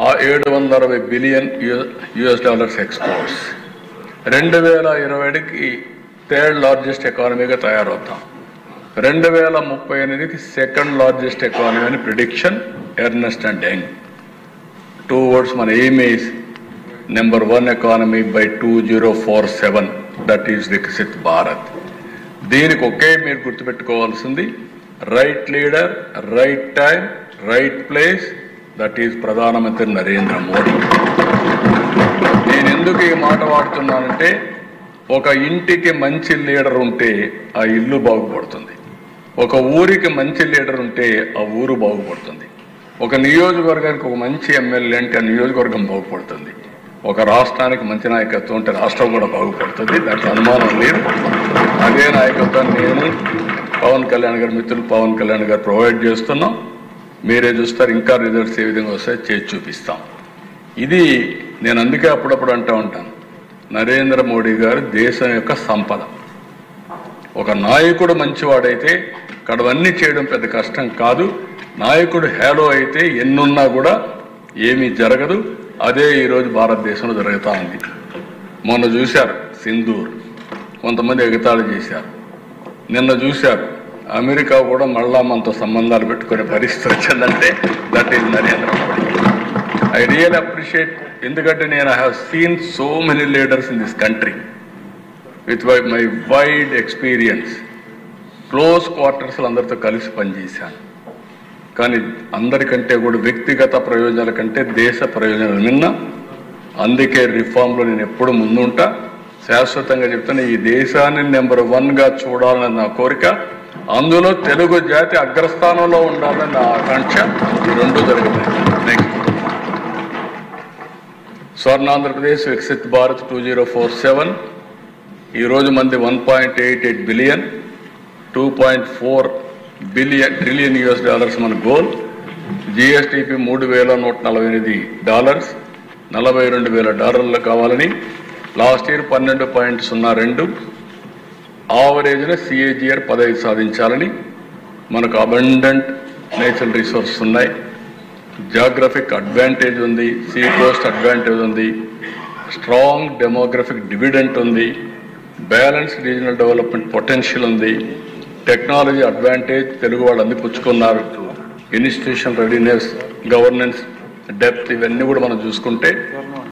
ఆ 760 billion US dollars exports 2020కి third largest ఎకానమీగా తయారవుతాం. 2038కి సెకండ్ లార్జెస్ట్ ఎకానమీ అని prediction Ernst and Young. Towards మన aim is number 1 economy by 2047, that is Viksit Bharat. దీనికి ఒకే మీరు గుర్తుపెట్టుకోవాల్సింది right leader, right time, right place, that is ప్రధానమంత్రి నరేంద్ర మోడీ. నేను ఎందుకు ఈ మాట వాడుతున్నానంటే ఒక ఇంటికి మంచి లీడర్ ఉంటే ఆ ఇల్లు బాగుపడుతుంది, ఒక ఊరికి మంచి లీడర్ ఉంటే ఆ ఊరు బాగుపడుతుంది, ఒక నియోజకవర్గానికి ఒక మంచి ఎమ్మెల్యే అంటే ఆ నియోజకవర్గం బాగుపడుతుంది, ఒక రాష్ట్రానికి మంచి నాయకత్వం ఉంటే రాష్ట్రం కూడా బాగుపడుతుంది. దాంట్లో అనుమానం లేదు. అదే నాయకత్వాన్ని నేను పవన్ కళ్యాణ్ గారు, మిత్రులు పవన్ కళ్యాణ్ గారు ప్రొవైడ్ చేస్తున్నాం. మీరే చూస్తారు, ఇంకా రిజల్ట్స్ ఏ విధంగా వస్తాయో చేసి చూపిస్తాం. ఇది నేను అందుకే అప్పుడప్పుడు అంటూ ఉంటాను, నరేంద్ర మోడీ గారు దేశం యొక్క సంపద. ఒక నాయకుడు మంచివాడైతే కడవన్నీ చేయడం పెద్ద కష్టం కాదు. నాయకుడు హేలో అయితే ఎన్నున్నా కూడా ఏమీ జరగదు. అదే ఈరోజు భారతదేశంలో జరుగుతూ ఉంది. మొన్న చూశారు సింధూర్, కొంతమంది ఎగతాళి చేశారు. నిన్న చూశారు అమెరికా కూడా మళ్ళా మనతో సంబంధాలు పెట్టుకునే పరిస్థితి వచ్చిందంటే that is Narendra Modi. I real appreciate, ఎందుకంటే నేను I have seen so many leaders in this country with my wide experience. Close క్వార్టర్స్లో అందరితో కలిసి పనిచేశాను. కానీ అందరికంటే కూడా వ్యక్తిగత ప్రయోజనాల కంటే దేశ ప్రయోజనాలు నిన్న. అందుకే రిఫార్మ్లో నేను ఎప్పుడు ముందుంటా. శాశ్వతంగా చెప్తాను, ఈ దేశాన్ని నెంబర్ 1గా చూడాలని నా కోరిక. అందులో తెలుగు జాతి అగ్రస్థానంలో ఉండాలని నా ఆకాంక్ష. ఈ రెండు జరుగుతాయి. నెక్స్ట్ స్వర్ణాంధ్రప్రదేశ్ వికసిత్ భారత్ 2047 ఈరోజు మంది 1.88 బిలియన్, 2.4 ట్రిలియన్ యుఎస్ డాలర్స్ మన గోల్. జిఎస్టిపి $3,148, $42,000 కావాలని. లాస్ట్ ఇయర్ 12.02, ఆవరేజ్న సిఏజిఆర్ 15 సాధించాలని. మనకు అబండెంట్ నేచురల్ రిసోర్సెస్ ఉన్నాయి, జాగ్రఫిక్ అడ్వాంటేజ్ ఉంది, సీ కోస్ట్ అడ్వాంటేజ్ ఉంది, స్ట్రాంగ్ డెమోగ్రఫిక్ డివిడెంట్ ఉంది, బ్యాలెన్స్డ్ రీజనల్ డెవలప్మెంట్ పొటెన్షియల్ ఉంది, టెక్నాలజీ అడ్వాంటేజ్ తెలుగు వాళ్ళు అందిపుచ్చుకున్నారు, ఇన్స్టిట్యూషన్ రెడీనెస్, గవర్నెన్స్ డెప్త్, ఇవన్నీ కూడా మనం చూసుకుంటే